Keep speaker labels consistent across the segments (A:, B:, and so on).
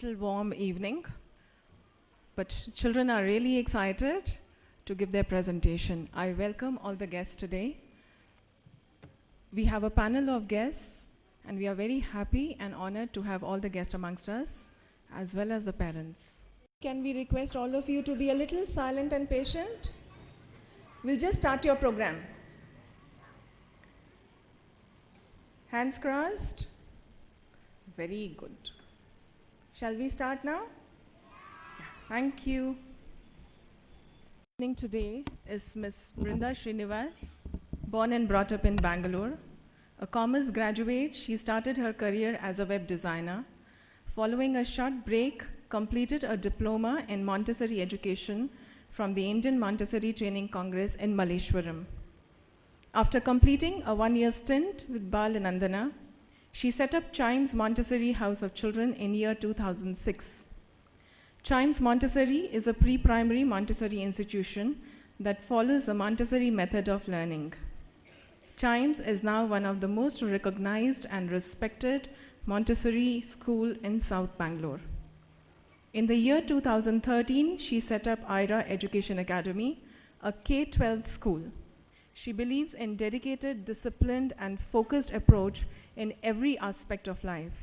A: little warm evening, but children are really excited to give their presentation. I welcome all the guests today. We have a panel of guests, and we are very happy and honored to have all the guests amongst us, as well as the parents. Can we request all of you to be a little silent and patient? We'll just start your program. Hands crossed. Very good. Shall we start now? Yeah. Thank you. Today is Ms. Brinda Srinivas, born and brought up in Bangalore. A commerce graduate, she started her career as a web designer. Following a short break, completed a diploma in Montessori education from the Indian Montessori Training Congress in Malleshwaram. After completing a one-year stint with Bal Nandana, she set up Chimes Montessori House of Children in year 2006. Chimes Montessori is a pre-primary Montessori institution that follows a Montessori method of learning. Chimes is now one of the most recognized and respected Montessori school in South Bangalore. In the year 2013, she set up IRA Education Academy, a K-12 school. She believes in dedicated, disciplined, and focused approach in every aspect of life.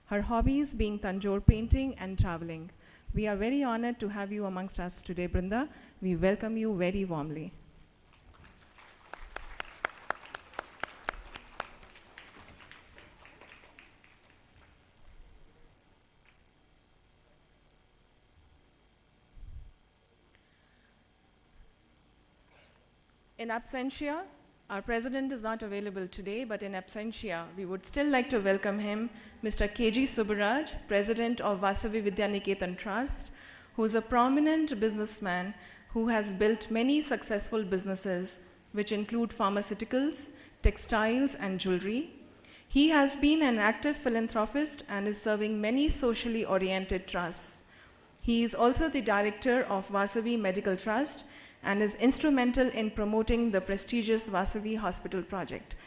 A: Her hobbies being Tanjore painting and traveling. We are very honored to have you amongst us today, Brinda. We welcome you very warmly. In absentia, our president is not available today, but in absentia, we would still like to welcome him, Mr. K.G. Subbaraj, president of Vasavi Vidyaniketan Trust, who is a prominent businessman who has built many successful businesses, which include pharmaceuticals, textiles, and jewelry. He has been an active philanthropist and is serving many socially oriented trusts. He is also the director of Vasavi Medical Trust and is instrumental in promoting the prestigious Vasavi Hospital project.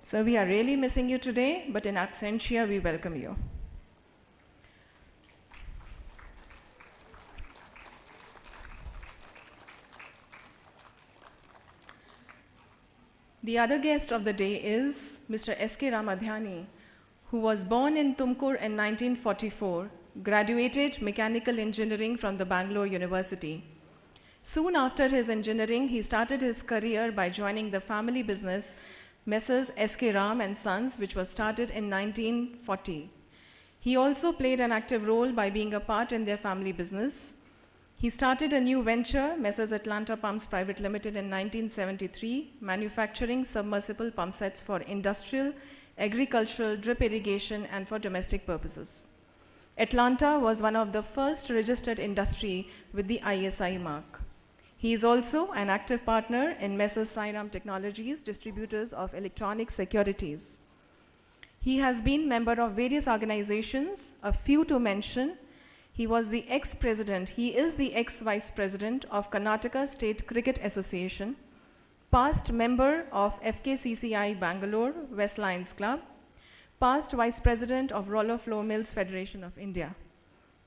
A: So we are really missing you today, but in absentia, we welcome you. The other guest of the day is Mr. S.K. Ramadhyani, who was born in Tumkur in 1944, graduated mechanical engineering from the Bangalore University. Soon after his engineering, he started his career by joining the family business Messrs. S.K. Ram and Sons, which was started in 1940. He also played an active role by being a part in their family business. He started a new venture, Messrs. Atlanta Pumps Private Limited, in 1973, manufacturing submersible pump sets for industrial, agricultural, drip irrigation, and for domestic purposes. Atlanta was one of the first registered industry with the ISI mark. He is also an active partner in Messrs. Sairam Technologies, distributors of electronic securities. He has been member of various organizations, a few to mention. He is the ex-vice president of Karnataka State Cricket Association, past member of FKCCI Bangalore West Lions Club, past vice president of Roller Floor Mills Federation of India.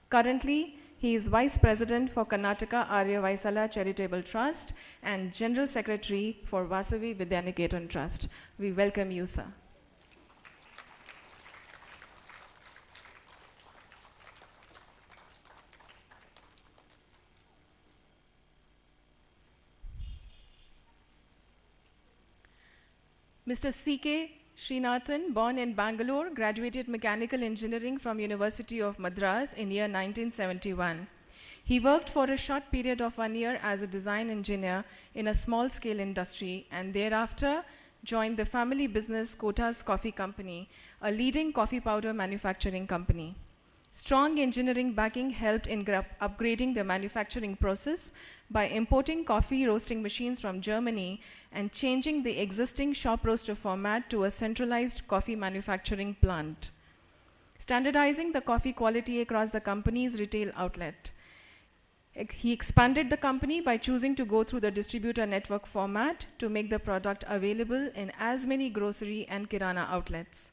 A: Currently, he is Vice President for Karnataka Arya Vaisala Charitable Trust and General Secretary for Vasavi Vidyaniketan Trust. We welcome you, sir. Mr. C.K. Srinathan, born in Bangalore, graduated mechanical engineering from University of Madras in year 1971. He worked for a short period of 1 year as a design engineer in a small-scale industry and thereafter joined the family business Kotas Coffee Company, a leading coffee powder manufacturing company. Strong engineering backing helped in upgrading the manufacturing process by importing coffee roasting machines from Germany and changing the existing shop roaster format to a centralized coffee manufacturing plant. Standardizing the coffee quality across the company's retail outlet. He expanded the company by choosing to go through the distributor network format to make the product available in as many grocery and kirana outlets.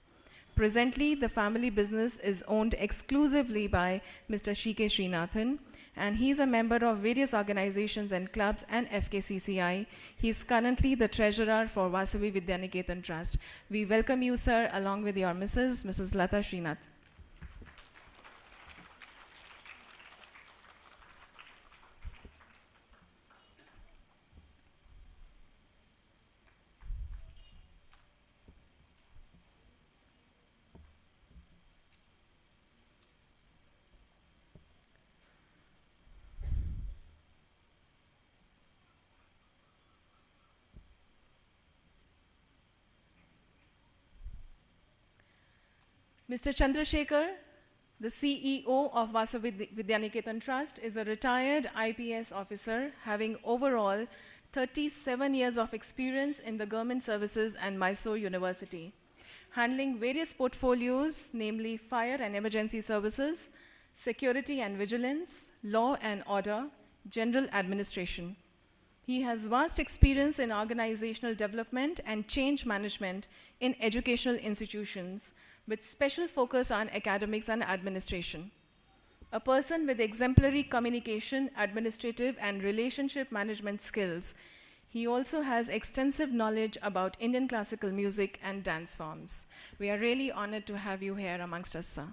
A: Presently, the family business is owned exclusively by Mr. Shike Srinathan, and he is a member of various organizations and clubs and FKCCI. He is currently the treasurer for Vasavi Vidyaniketan Trust. We welcome you, sir, along with your Mrs. Lata Srinath. Mr. Chandrasekhar, the CEO of Vasavi Vidyaniketan Trust, is a retired IPS officer having overall 37 years of experience in the government services and Mysore University, handling various portfolios, namely fire and emergency services, security and vigilance, law and order, general administration. He has vast experience in organizational development and change management in educational institutions, with special focus on academics and administration. A person with exemplary communication, administrative, and relationship management skills, he also has extensive knowledge about Indian classical music and dance forms. We are really honored to have you here amongst us, sir.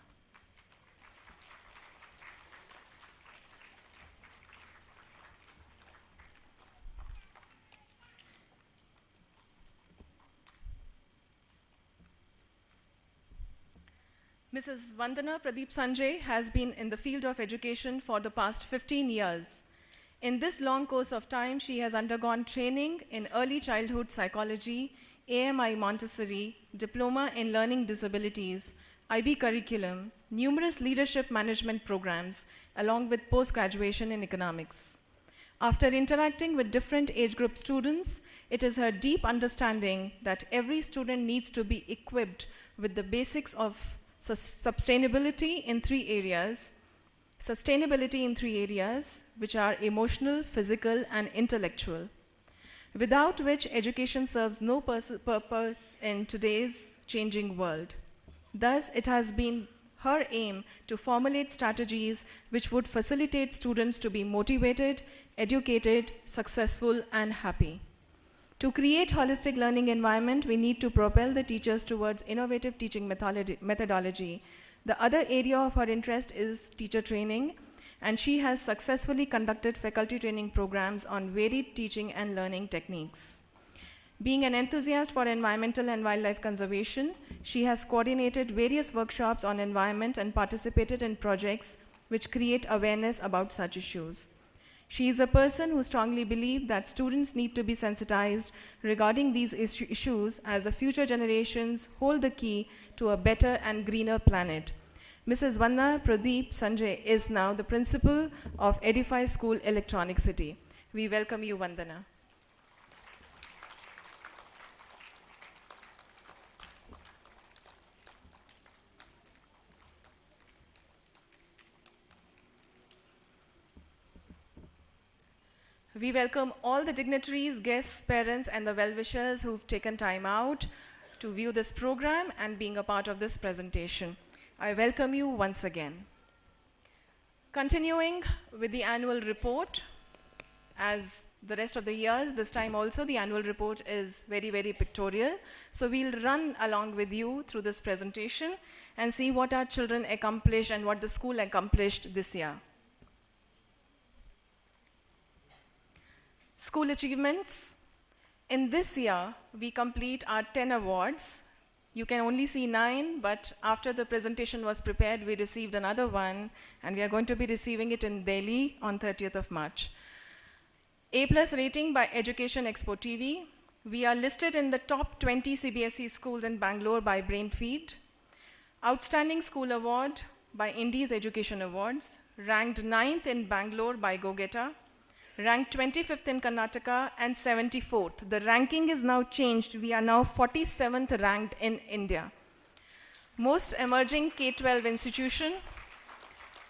A: Mrs. Vandana Pradeep Sanjay has been in the field of education for the past 15 years. In this long course of time, she has undergone training in early childhood psychology, AMI Montessori, diploma in learning disabilities, IB curriculum, numerous leadership management programs, along with post-graduation in economics. After interacting with different age group students, it is her deep understanding that every student needs to be equipped with the basics of sustainability in three areas, which are emotional, physical, and intellectual, without which education serves no purpose in today's changing world. Thus, it has been her aim to formulate strategies which would facilitate students to be motivated, educated, successful, and happy. To create holistic learning environment, we need to propel the teachers towards innovative teaching methodology. The other area of her interest is teacher training, and she has successfully conducted faculty training programs on varied teaching and learning techniques. Being an enthusiast for environmental and wildlife conservation, she has coordinated various workshops on environment and participated in projects which create awareness about such issues. She is a person who strongly believes that students need to be sensitized regarding these issues, as the future generations hold the key to a better and greener planet. Mrs. Vandana Pradeep Sanjay is now the principal of Edify School Electronic City. We welcome you, Vandana. We welcome all the dignitaries, guests, parents, and the well-wishers who've taken time out to view this program and being a part of this presentation. I welcome you once again. Continuing with the annual report, as the rest of the years, this time also the annual report is very, very pictorial. So we'll run along with you through this presentation and see what our children accomplished and what the school accomplished this year. School achievements. In this year, we complete our 10 awards. You can only see 9, but after the presentation was prepared, we received another one, and we are going to be receiving it in Delhi on 30th of March. A+ rating by Education Expo TV. We are listed in the top 20 CBSE schools in Bangalore by Brainfeed. Outstanding School Award by Indies Education Awards. Ranked 9th in Bangalore by GoGeta. Ranked 25th in Karnataka and 74th. The ranking is now changed. We are now 47th ranked in India. Most emerging K-12 institution,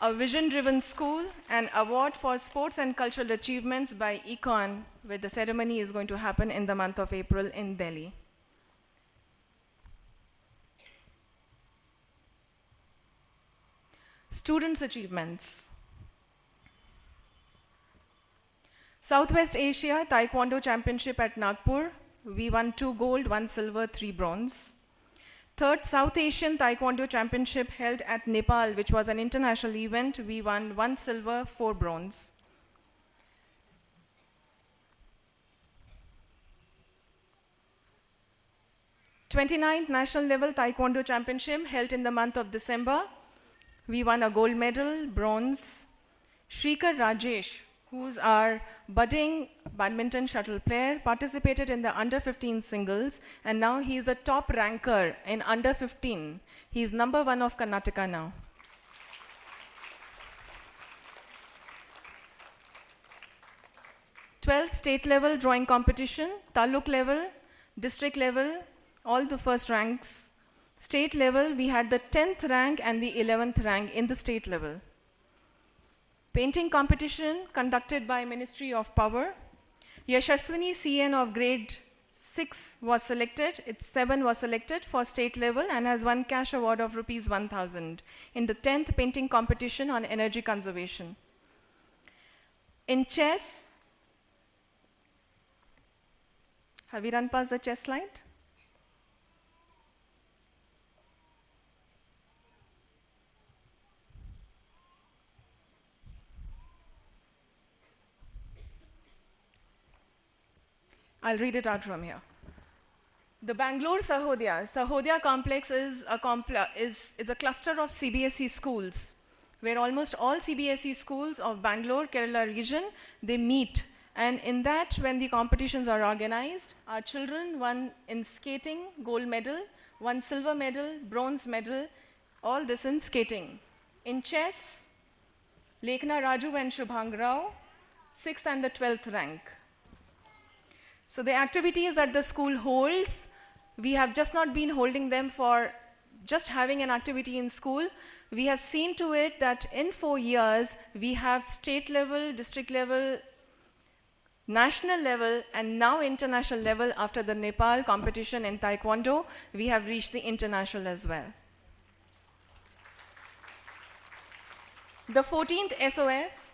A: a vision-driven school, an award for sports and cultural achievements by Econ, where the ceremony is going to happen in the month of April in Delhi. Students' achievements. Southwest Asia Taekwondo Championship at Nagpur. We won 2 gold, 1 silver, 3 bronze. Third South Asian Taekwondo Championship held at Nepal, which was an international event. We won 1 silver, 4 bronze. '29th National Level Taekwondo Championship held in the month of December. We won a gold medal, bronze. Shrikar Rajesh, who's our budding badminton shuttle player, participated in the under 15 singles, and now he's the top ranker in under 15. He's number 1 of Karnataka now. '12th state level drawing competition, taluk level, district level, all the first ranks. State level, we had the 10th rank and the 11th rank in the state level. Painting competition conducted by Ministry of Power. Yashaswini CN of grade 6 was selected, 7 was selected for state level and has won cash award of rupees 1,000 in the 10th painting competition on energy conservation. In chess, have we run past the chess slide? I'll read it out from here. The Bangalore Sahodaya complex is a cluster of CBSE schools, where almost all CBSE schools of Bangalore, Kerala region, they meet. And in that, when the competitions are organized, our children won in skating, gold medal, won silver medal, bronze medal, all this in skating. In chess, Lekhna Raju and Shubhang Rao, 6th and the 12th rank. So the activities that the school holds, we have just not been holding them for just having an activity in school. We have seen to it that in 4 years, we have state level, district level, national level, and now international level. After the Nepal competition in Taekwondo, we have reached the international as well. The 14th SOF,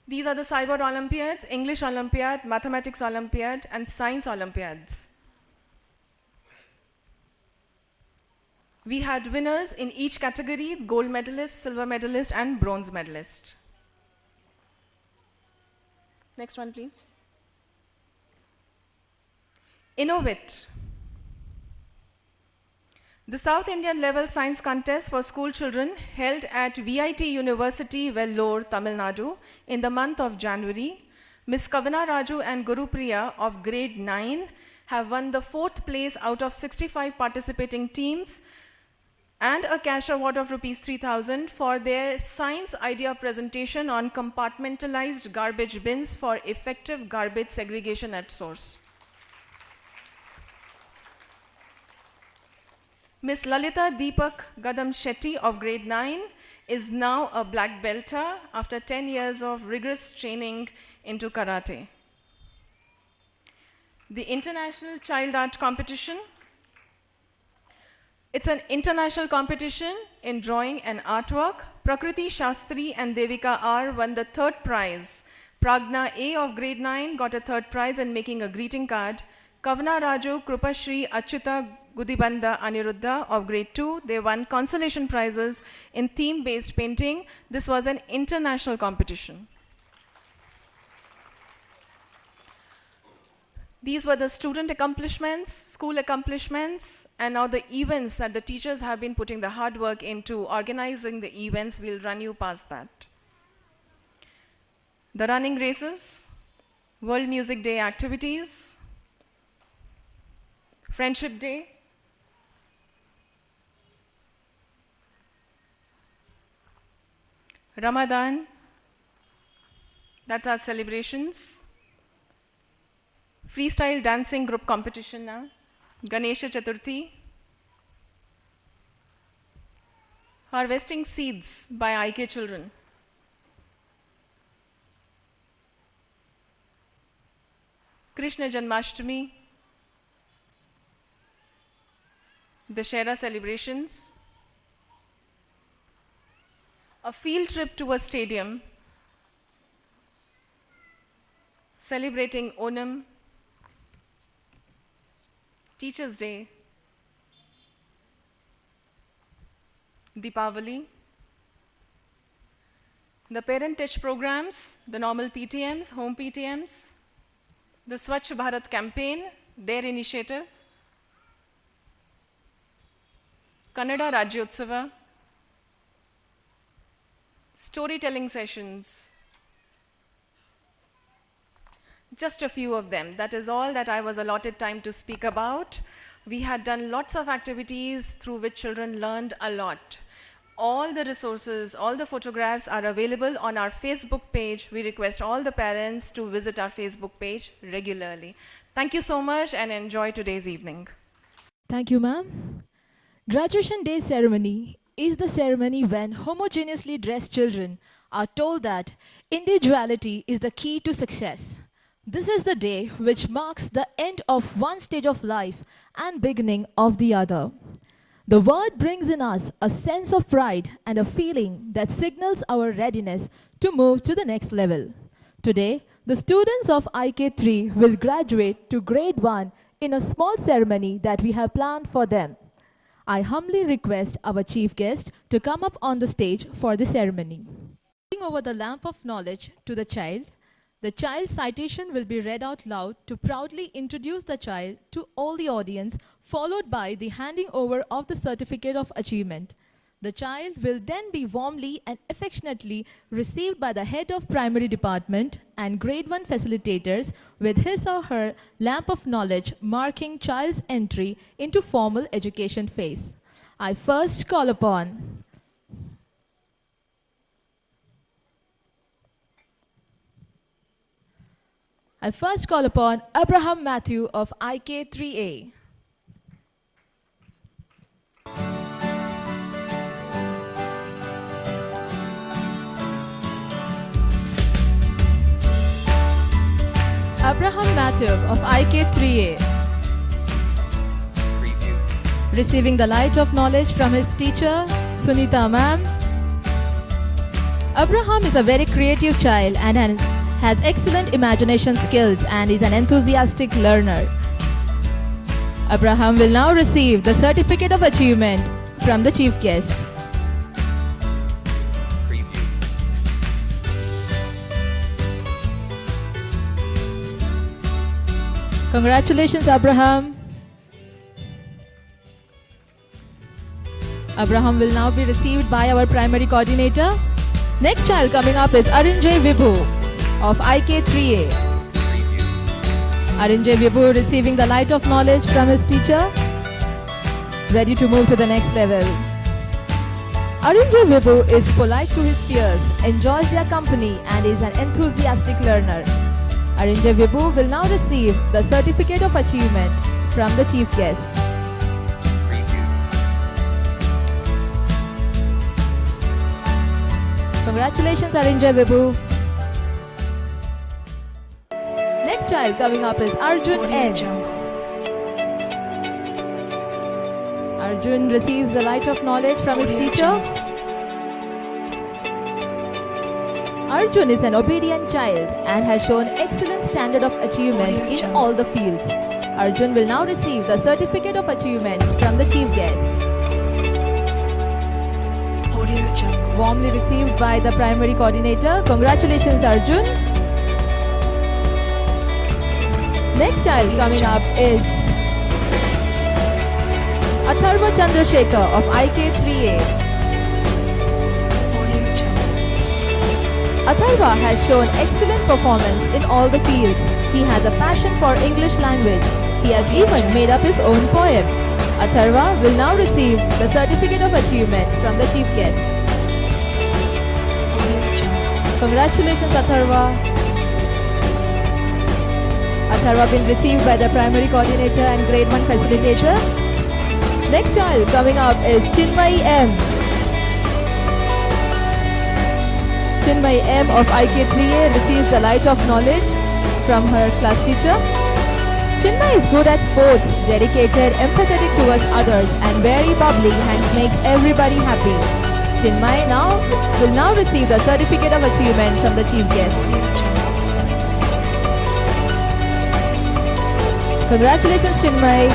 A: these are the Cyber Olympiads, English Olympiad, Mathematics Olympiad, and Science Olympiads. We had winners in each category, gold medalist, silver medalist, and bronze medalist. Next one, please. Innovate. The South Indian level science contest for school children held at VIT University, Vellore, Tamil Nadu in the month of January. Ms. Kavana Raju and Guru Priya of grade 9 have won the 4th place out of 65 participating teams and a cash award of rupees 3,000 for their science idea presentation on compartmentalized garbage bins for effective garbage segregation at source. Ms. Lalita Deepak Gadam Shetty of grade 9 is now a black belter after 10 years of rigorous training into karate. The International Child Art Competition. It's an international competition in drawing and artwork. Prakriti Shastri and Devika R won the 3rd prize. Pragna A of grade 9 got a 3rd prize in making a greeting card. Kavana Raju, Krupashri, Achyuta Gudibanda Aniruddha of grade 2, they won consolation prizes in theme-based painting. This was an international competition. These were the student accomplishments, school accomplishments, and now the events that the teachers have been putting the hard work into organizing the events. We'll run you past that. The running races, World Music Day activities, Friendship Day, Ramadan, that's our celebrations. Freestyle dancing group competition now. Ganesha Chaturthi. Harvesting seeds by IK children. Krishna Janmashtami. Dashera celebrations. a field trip to a stadium celebrating Onam, Teachers' Day, Deepavali, the parent-touch programs, the normal PTMs, home PTMs, the Swachh Bharat campaign, their initiative, Kannada Rajyotsava, storytelling sessions, just a few of them. That is all that I was allotted time to speak about. We had done lots of activities through which children learned a lot. All the resources, all the photographs are available on our Facebook page. We request all the parents to visit our Facebook page regularly. Thank you so much and enjoy today's evening.
B: Thank you, ma'am. Graduation Day ceremony is the ceremony when homogeneously dressed children are told that individuality is the key to success. This is the day which marks the end of one stage of life and beginning of the other. The word brings in us a sense of pride and a feeling that signals our readiness to move to the next level. Today, the students of IK3 will graduate to grade 1 in a small ceremony that we have planned for them. I humbly request our chief guest to come up on the stage for the ceremony. Handing over the lamp of knowledge to the child's citation will be read out loud to proudly introduce the child to all the audience, followed by the handing over of the certificate of achievement. The child will then be warmly and affectionately received by the head of primary department and grade 1 facilitators with his or her lamp of knowledge marking child's entry into formal education phase. I first call upon Abraham Matthew of IK3A. Abraham Matthew of IK3A.
C: Preview.
B: Receiving the light of knowledge from his teacher, Sunita ma'am. Abraham is a very creative child and has excellent imagination skills and is an enthusiastic learner. Abraham will now receive the certificate of achievement from the chief guest.
C: Preview.
B: Congratulations, Abraham. Abraham will now be received by our primary coordinator. Next child coming up is Arinjay Vibhu of IK3A.
C: Preview.
B: Arinjay Vibhu receiving the light of knowledge from his teacher, ready to move to the next level. Arinjay Vibhu is polite to his peers, enjoys their company and is an enthusiastic learner. Arinjay Vibhu will now receive the certificate of achievement from the chief guest.
C: Preview.
B: Congratulations, Arinjay Vibhu. Next child coming up is Arjun N. Arjun receives the light of knowledge from his teacher. Arjun is an obedient child and has shown excellent standard of achievement in all the fields. Arjun will now receive the certificate of achievement from the chief guest. Warmly received by the primary coordinator. Congratulations, Arjun. Next child coming up is Atharva Chandrasekhar of IK3A. Atharva has shown excellent performance in all the fields. He has a passion for English language. He has even made up his own poem. Atharva will now receive the certificate of achievement from the chief guest. Congratulations, Atharva. Atharva been received by the primary coordinator and grade 1 facilitator. Next child coming up is Chinmay M. Chinmay M of IK3A receives the light of knowledge from her class teacher. Chinmay is good at sports, dedicated, empathetic towards others and very bubbly, hence makes everybody happy. Chinmay will now receive the Certificate of Achievement from the Chief Guest. Congratulations, Chinmay.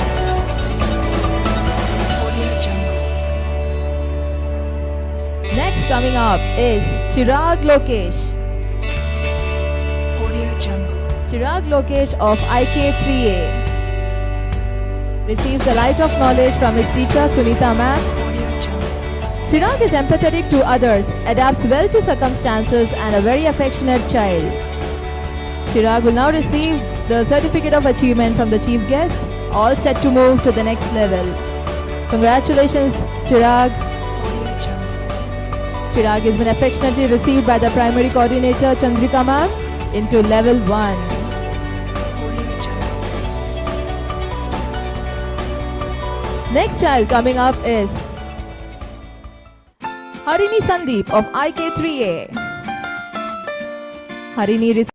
B: Next coming up is Chirag Lokesh. Chirag Lokesh of IK3A receives a light of knowledge from his teacher Sunita ma'am. Chirag is empathetic to others, adapts well to circumstances and a very affectionate child. Chirag will now receive the Certificate of Achievement from the Chief Guest, all set to move to the next level. Congratulations, Chirag. Chirag has been affectionately received by the Primary Coordinator Chandrika ma'am into level 1. Next child coming up is Harini Sandeep of IK3A. Harini